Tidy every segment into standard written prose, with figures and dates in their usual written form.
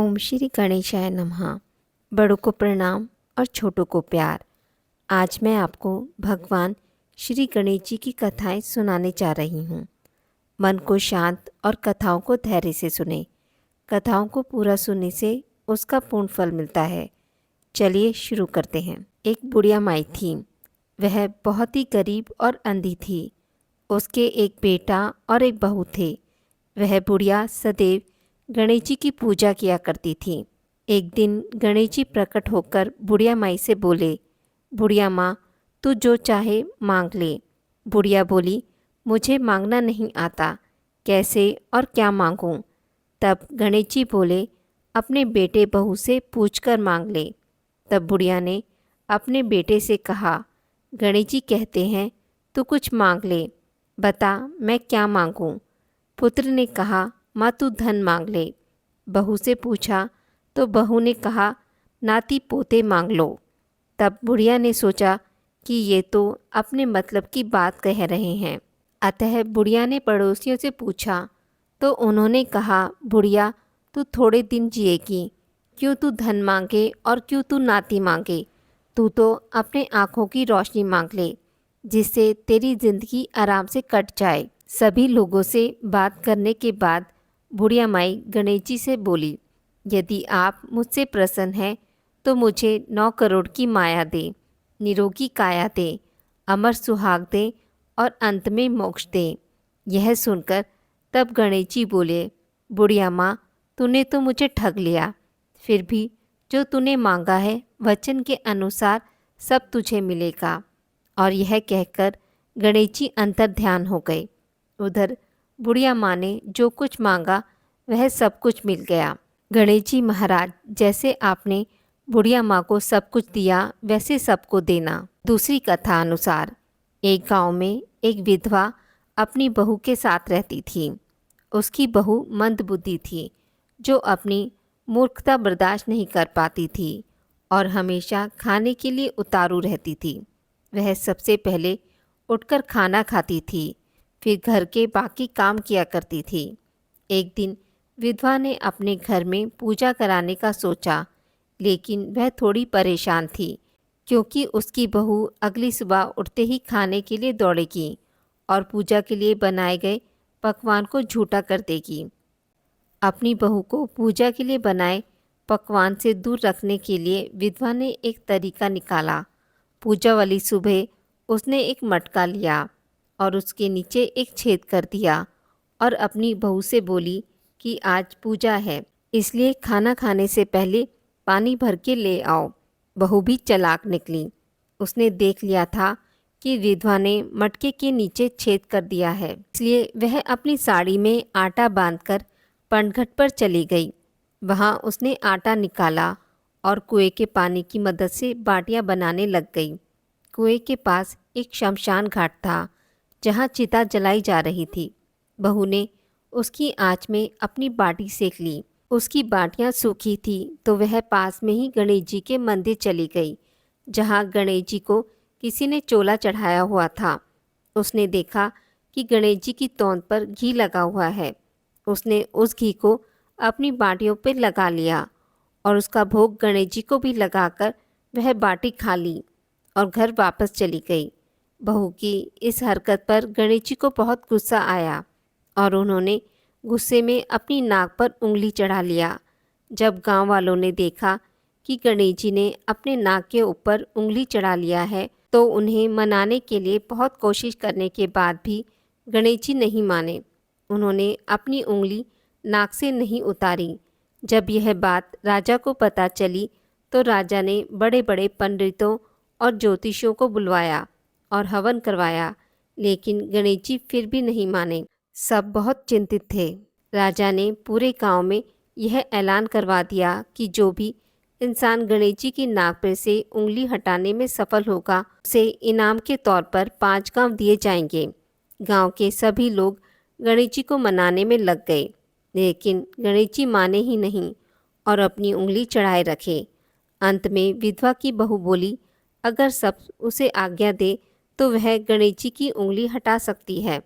ओम श्री गणेशाय नमः। बड़ों को प्रणाम और छोटों को प्यार। आज मैं आपको भगवान श्री गणेश जी की कथाएं सुनाने जा रही हूँ। मन को शांत और कथाओं को धैर्य से सुने। कथाओं को पूरा सुनने से उसका पूर्ण फल मिलता है। चलिए शुरू करते हैं। एक बुढ़िया माई थी। वह बहुत ही गरीब और अंधी थी। उसके एक बेटा और एक बहू थे। वह बुढ़िया सदैव गणेश जी की पूजा किया करती थी। एक दिन गणेश जी प्रकट होकर बुढ़िया माई से बोले, बुढ़िया माँ, तू जो चाहे मांग ले। बुढ़िया बोली, मुझे मांगना नहीं आता, कैसे और क्या मांगूं? तब गणेश जी बोले, अपने बेटे बहू से पूछकर मांग ले। तब बुढ़िया ने अपने बेटे से कहा, गणेश जी कहते हैं तू कुछ मांग ले, बता मैं क्या मांगूं? पुत्र ने कहा, माँ तू धन मांग ले। बहू से पूछा तो बहू ने कहा, नाती पोते मांग लो। तब बुढ़िया ने सोचा कि ये तो अपने मतलब की बात कह रहे हैं। अतः बुढ़िया ने पड़ोसियों से पूछा तो उन्होंने कहा, बुढ़िया तू थोड़े दिन जिएगी, क्यों तू धन मांगे और क्यों तू नाती मांगे? तू तो अपने आँखों की रोशनी मांग ले, जिससे तेरी जिंदगी आराम से कट जाए। सभी लोगों से बात करने के बाद बुढ़िया माई गणेश जी से बोली, यदि आप मुझसे प्रसन्न हैं तो मुझे 9 करोड़ की माया दे, निरोगी काया दे, अमर सुहाग दे और अंत में मोक्ष दे। यह सुनकर तब गणेश जी बोले, बुढ़िया माँ, तूने तो मुझे ठग लिया। फिर भी जो तूने मांगा है वचन के अनुसार सब तुझे मिलेगा। और यह कहकर गणेश जी अंतर ध्यान हो गए। उधर बुढ़िया माँ ने जो कुछ मांगा वह सब कुछ मिल गया। गणेश जी महाराज, जैसे आपने बुढ़िया माँ को सब कुछ दिया वैसे सबको देना। दूसरी कथा अनुसार एक गांव में एक विधवा अपनी बहू के साथ रहती थी। उसकी बहू मंदबुद्धि थी, जो अपनी मूर्खता बर्दाश्त नहीं कर पाती थी और हमेशा खाने के लिए उतारू रहती थी। वह सबसे पहले उठकर खाना खाती थी, फिर घर के बाकी काम किया करती थी। एक दिन विधवा ने अपने घर में पूजा कराने का सोचा, लेकिन वह थोड़ी परेशान थी, क्योंकि उसकी बहू अगली सुबह उठते ही खाने के लिए दौड़ेगी और पूजा के लिए बनाए गए पकवान को झूठा कर देगी। अपनी बहू को पूजा के लिए बनाए पकवान से दूर रखने के लिए विधवा ने एक तरीका निकाला। पूजा वाली सुबह उसने एक मटका लिया और उसके नीचे एक छेद कर दिया और अपनी बहू से बोली कि आज पूजा है, इसलिए खाना खाने से पहले पानी भर के ले आओ। बहू भी चालाक निकली। उसने देख लिया था कि विधवा ने मटके के नीचे छेद कर दिया है, इसलिए वह अपनी साड़ी में आटा बांधकर पनघट पर चली गई। वहाँ उसने आटा निकाला और कुएं के पानी की मदद से बाटियां बनाने लग गई। कुएं के पास एक शमशान घाट था, जहाँ चिता जलाई जा रही थी। बहू ने उसकी आंच में अपनी बाटी सेक ली। उसकी बाटियां सूखी थी तो वह पास में ही गणेश जी के मंदिर चली गई, जहाँ गणेश जी को किसी ने चोला चढ़ाया हुआ था। उसने देखा कि गणेश जी की तौन पर घी लगा हुआ है। उसने उस घी को अपनी बाटियों पर लगा लिया और उसका भोग गणेश जी को भी लगाकर वह बाटी खा ली और घर वापस चली गई। बहू की इस हरकत पर गणेश जी को बहुत गुस्सा आया और उन्होंने गुस्से में अपनी नाक पर उंगली चढ़ा लिया। जब गांव वालों ने देखा कि गणेश जी ने अपने नाक के ऊपर उंगली चढ़ा लिया है, तो उन्हें मनाने के लिए बहुत कोशिश करने के बाद भी गणेश जी नहीं माने। उन्होंने अपनी उंगली नाक से नहीं उतारी। जब यह बात राजा को पता चली तो राजा ने बड़े बड़े पंडितों और ज्योतिषियों को बुलवाया और हवन करवाया, लेकिन गणेश जी फिर भी नहीं माने। सब बहुत चिंतित थे। राजा ने पूरे गांव में यह ऐलान करवा दिया कि जो भी इंसान गणेश जी की नाक पर से उंगली हटाने में सफल होगा, उसे इनाम के तौर पर 5 गांव दिए जाएंगे। गांव के सभी लोग गणेश जी को मनाने में लग गए, लेकिन गणेश जी माने ही नहीं और अपनी उंगली चढ़ाए रखे। अंत में विधवा की बहू बोली, अगर सब उसे आज्ञा दे तो वह गणेश जी की उंगली हटा सकती है।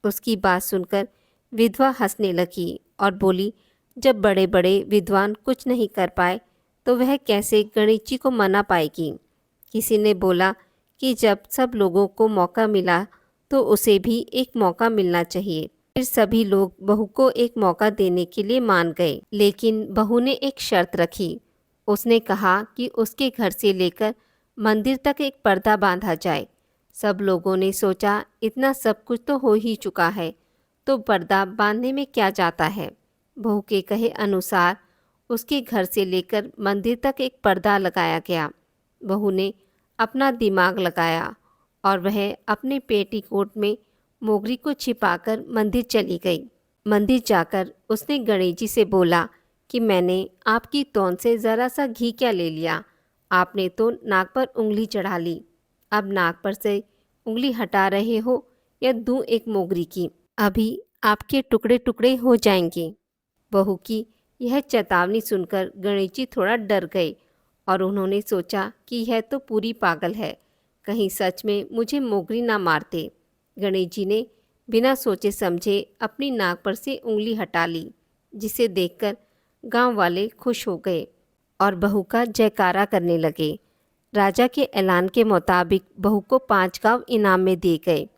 उसकी बात सुनकर विधवा हंसने लगी और बोली, जब बड़े बड़े विद्वान कुछ नहीं कर पाए तो वह कैसे गणेश जी को मना पाएगी। किसी ने बोला कि जब सब लोगों को मौका मिला तो उसे भी एक मौका मिलना चाहिए। फिर सभी लोग बहू को एक मौका देने के लिए मान गए, लेकिन बहू ने एक शर्त रखी। उसने कहा कि उसके घर से लेकर मंदिर तक एक पर्दा बांधा जाए। सब लोगों ने सोचा इतना सब कुछ तो हो ही चुका है, तो पर्दा बांधने में क्या जाता है। बहू के कहे अनुसार उसके घर से लेकर मंदिर तक एक पर्दा लगाया गया। बहू ने अपना दिमाग लगाया और वह अपने पेटीकोट में मोगरी को छिपाकर मंदिर चली गई। मंदिर जाकर उसने गणेश जी से बोला कि मैंने आपकी तौन से ज़रा सा घी क्या ले लिया, आपने तो नाक पर उंगली चढ़ा ली। अब नाक पर से उंगली हटा रहे हो या दूं एक मोगरी की, अभी आपके टुकड़े टुकड़े हो जाएंगे। बहू की यह चेतावनी सुनकर गणेश जी थोड़ा डर गए और उन्होंने सोचा कि यह तो पूरी पागल है, कहीं सच में मुझे मोगरी ना मारते। गणेश जी ने बिना सोचे समझे अपनी नाक पर से उंगली हटा ली, जिसे देखकर गांव वाले खुश हो गए और बहू का जयकारा करने लगे। राजा के ऐलान के मुताबिक बहू को 5 गांव इनाम में दिए गए।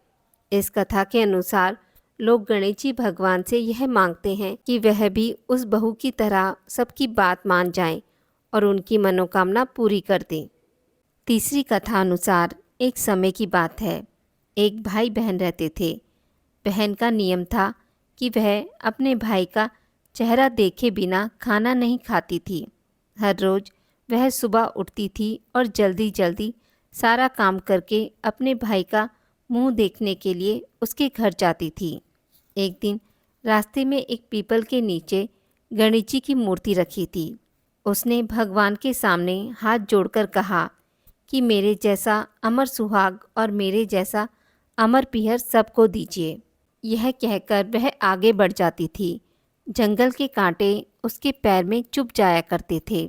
इस कथा के अनुसार लोग गणेश जी भगवान से यह मांगते हैं कि वह भी उस बहू की तरह सबकी बात मान जाएं और उनकी मनोकामना पूरी कर दें। तीसरी कथा अनुसार एक समय की बात है। एक भाई बहन रहते थे। बहन का नियम था कि वह अपने भाई का चेहरा देखे बिना खाना नहीं खाती थी। हर रोज़ वह सुबह उठती थी और जल्दी जल्दी सारा काम करके अपने भाई का मुंह देखने के लिए उसके घर जाती थी। एक दिन रास्ते में एक पीपल के नीचे गणेश जी की मूर्ति रखी थी। उसने भगवान के सामने हाथ जोड़कर कहा कि मेरे जैसा अमर सुहाग और मेरे जैसा अमर पीहर सबको दीजिए। यह कहकर वह आगे बढ़ जाती थी। जंगल के कांटे उसके पैर में चुभ जाया करते थे।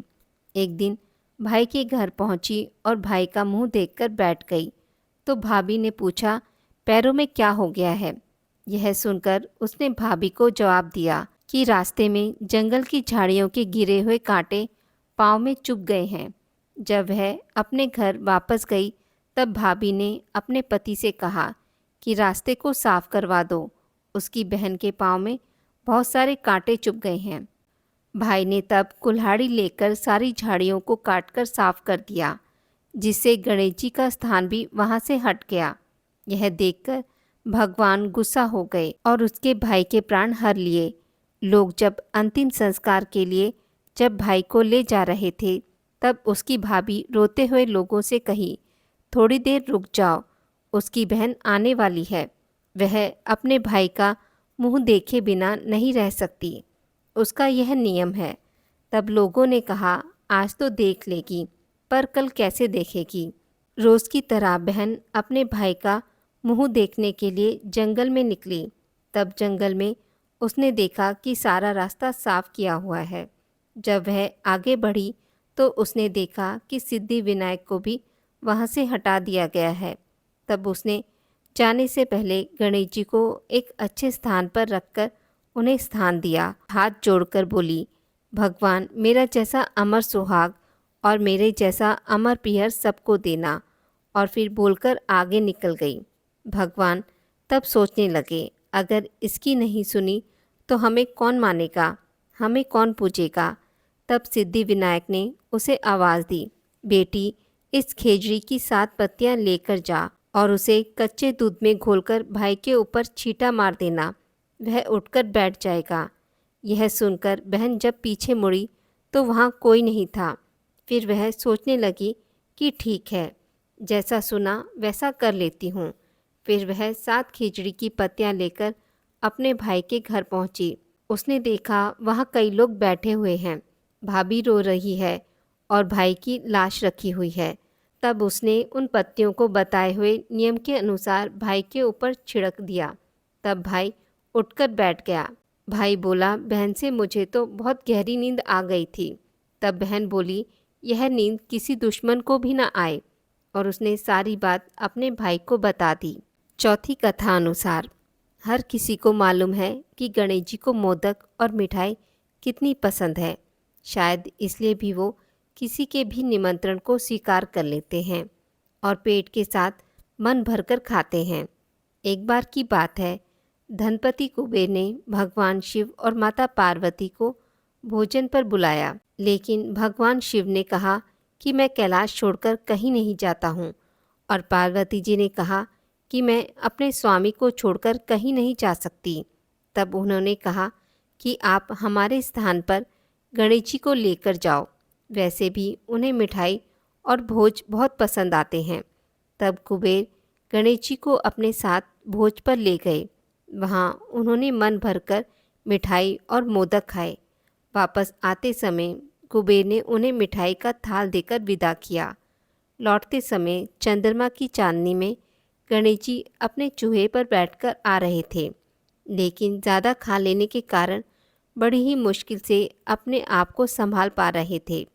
एक दिन भाई के घर पहुंची और भाई का मुंह देखकर बैठ गई तो भाभी ने पूछा, पैरों में क्या हो गया है। यह सुनकर उसने भाभी को जवाब दिया कि रास्ते में जंगल की झाड़ियों के गिरे हुए कांटे पाँव में चुभ गए हैं। जब वह अपने घर वापस गई तब भाभी ने अपने पति से कहा कि रास्ते को साफ करवा दो, उसकी बहन के पाँव में बहुत सारे कांटे चुभ गए हैं। भाई ने तब कुल्हाड़ी लेकर सारी झाड़ियों को काटकर साफ कर दिया, जिससे गणेश जी का स्थान भी वहाँ से हट गया। यह देखकर भगवान गुस्सा हो गए और उसके भाई के प्राण हर लिए। लोग जब अंतिम संस्कार के लिए जब भाई को ले जा रहे थे तब उसकी भाभी रोते हुए लोगों से कही, थोड़ी देर रुक जाओ, उसकी बहन आने वाली है, वह अपने भाई का मुंह देखे बिना नहीं रह सकती, उसका यह नियम है। तब लोगों ने कहा, आज तो देख लेगी, पर कल कैसे देखेगी। रोज़ की तरह बहन अपने भाई का मुंह देखने के लिए जंगल में निकली। तब जंगल में उसने देखा कि सारा रास्ता साफ किया हुआ है। जब वह आगे बढ़ी तो उसने देखा कि सिद्धि विनायक को भी वहाँ से हटा दिया गया है। तब उसने जाने से पहले गणेश जी को एक अच्छे स्थान पर रखकर उन्हें स्थान दिया। हाथ जोड़कर बोली, भगवान मेरा जैसा अमर सुहाग और मेरे जैसा अमर पीहर सबको देना, और फिर बोलकर आगे निकल गई। भगवान तब सोचने लगे, अगर इसकी नहीं सुनी तो हमें कौन मानेगा, हमें कौन पूजेगा। तब सिद्धि विनायक ने उसे आवाज़ दी, बेटी इस खेजड़ी की 7 पत्तियां लेकर जा और उसे कच्चे दूध में घोलकर भाई के ऊपर छींटा मार देना, वह उठकर बैठ जाएगा। यह सुनकर बहन जब पीछे मुड़ी तो वहाँ कोई नहीं था। फिर वह सोचने लगी कि ठीक है, जैसा सुना वैसा कर लेती हूँ। फिर वह 7 खिचड़ी की पत्तियाँ लेकर अपने भाई के घर पहुँची। उसने देखा वहाँ कई लोग बैठे हुए हैं, भाभी रो रही है और भाई की लाश रखी हुई है। तब उसने उन पत्तियों को बताए हुए नियम के अनुसार भाई के ऊपर छिड़क दिया। तब भाई उठकर बैठ गया। भाई बोला, बहन से मुझे तो बहुत गहरी नींद आ गई थी। तब बहन बोली, यह नींद किसी दुश्मन को भी ना आए, और उसने सारी बात अपने भाई को बता दी। चौथी कथा अनुसार हर किसी को मालूम है कि गणेश जी को मोदक और मिठाई कितनी पसंद है। शायद इसलिए भी वो किसी के भी निमंत्रण को स्वीकार कर लेते हैं और पेट के साथ मन भरकर खाते हैं। एक बार की बात है, धनपति कुबेर ने भगवान शिव और माता पार्वती को भोजन पर बुलाया, लेकिन भगवान शिव ने कहा कि मैं कैलाश छोड़कर कहीं नहीं जाता हूँ, और पार्वती जी ने कहा कि मैं अपने स्वामी को छोड़कर कहीं नहीं जा सकती। तब उन्होंने कहा कि आप हमारे स्थान पर गणेश जी को लेकर जाओ, वैसे भी उन्हें मिठाई और भोज बहुत पसंद आते हैं। तब कुबेर गणेश जी को अपने साथ भोज पर ले गए। वहाँ उन्होंने मन भरकर मिठाई और मोदक खाए। वापस आते समय कुबेर ने उन्हें मिठाई का थाल देकर विदा किया। लौटते समय चंद्रमा की चांदनी में गणेश जी अपने चूहे पर बैठकर आ रहे थे, लेकिन ज़्यादा खा लेने के कारण बड़ी ही मुश्किल से अपने आप को संभाल पा रहे थे।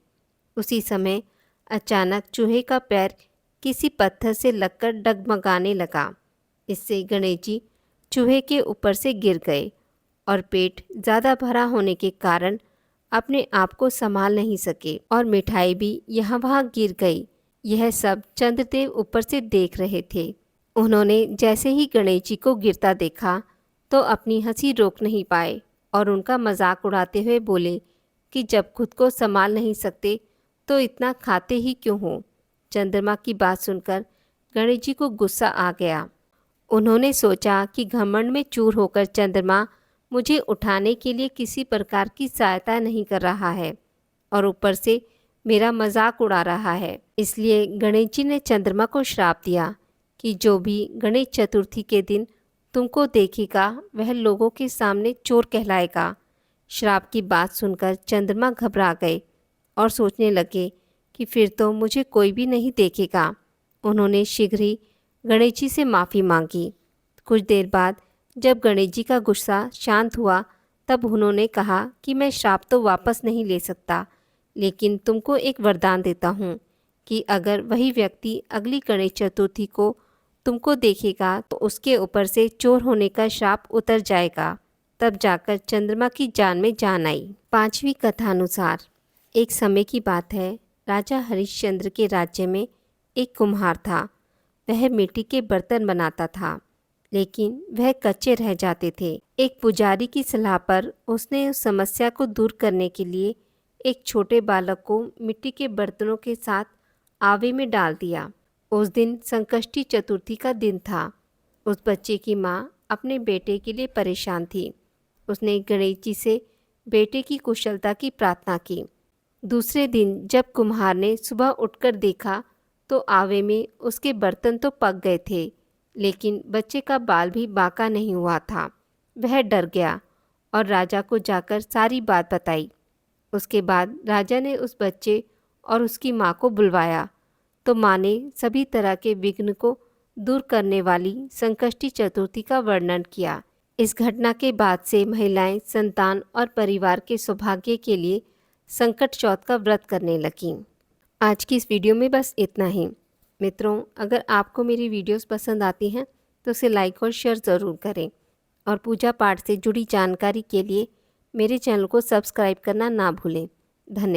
उसी समय अचानक चूहे का पैर किसी पत्थर से लगकर डगमगाने लगा। इससे गणेश जी चूहे के ऊपर से गिर गए और पेट ज़्यादा भरा होने के कारण अपने आप को संभाल नहीं सके और मिठाई भी यहाँ वहाँ गिर गई। यह सब चंद्रदेव ऊपर से देख रहे थे। उन्होंने जैसे ही गणेश जी को गिरता देखा तो अपनी हंसी रोक नहीं पाए और उनका मजाक उड़ाते हुए बोले कि जब खुद को संभाल नहीं सकते तो इतना खाते ही क्यों हो। चंद्रमा की बात सुनकर गणेश जी को गुस्सा आ गया। उन्होंने सोचा कि घमंड में चूर होकर चंद्रमा मुझे उठाने के लिए किसी प्रकार की सहायता नहीं कर रहा है और ऊपर से मेरा मजाक उड़ा रहा है। इसलिए गणेश जी ने चंद्रमा को श्राप दिया कि जो भी गणेश चतुर्थी के दिन तुमको देखेगा वह लोगों के सामने चोर कहलाएगा। श्राप की बात सुनकर चंद्रमा घबरा गए और सोचने लगे कि फिर तो मुझे कोई भी नहीं देखेगा। उन्होंने शीघ्र ही गणेश जी से माफ़ी मांगी। कुछ देर बाद जब गणेश जी का गुस्सा शांत हुआ तब उन्होंने कहा कि मैं श्राप तो वापस नहीं ले सकता, लेकिन तुमको एक वरदान देता हूँ कि अगर वही व्यक्ति अगली गणेश चतुर्थी को तुमको देखेगा तो उसके ऊपर से चोर होने का श्राप उतर जाएगा। तब जाकर चंद्रमा की जान में जान आई। 5वीं कथा अनुसार एक समय की बात है, राजा हरिश्चंद्र के राज्य में एक कुम्हार था। वह मिट्टी के बर्तन बनाता था, लेकिन वह कच्चे रह जाते थे। एक पुजारी की सलाह पर उसने उस समस्या को दूर करने के लिए एक छोटे बालक को मिट्टी के बर्तनों के साथ आवे में डाल दिया। उस दिन संकष्टी चतुर्थी का दिन था। उस बच्चे की माँ अपने बेटे के लिए परेशान थी। उसने गणेश जी से बेटे की कुशलता की प्रार्थना की। दूसरे दिन जब कुम्हार ने सुबह उठकर देखा तो आवे में उसके बर्तन तो पक गए थे, लेकिन बच्चे का बाल भी बांका नहीं हुआ था। वह डर गया और राजा को जाकर सारी बात बताई। उसके बाद राजा ने उस बच्चे और उसकी माँ को बुलवाया तो माँ ने सभी तरह के विघ्न को दूर करने वाली संकष्टी चतुर्थी का वर्णन किया। इस घटना के बाद से महिलाएं संतान और परिवार के सौभाग्य के लिए संकट चौथ का व्रत करने लगीं। आज की इस वीडियो में बस इतना ही। मित्रों, अगर आपको मेरी वीडियोस पसंद आती हैं तो उसे लाइक और शेयर ज़रूर करें और पूजा पाठ से जुड़ी जानकारी के लिए मेरे चैनल को सब्सक्राइब करना ना भूलें। धन्यवाद।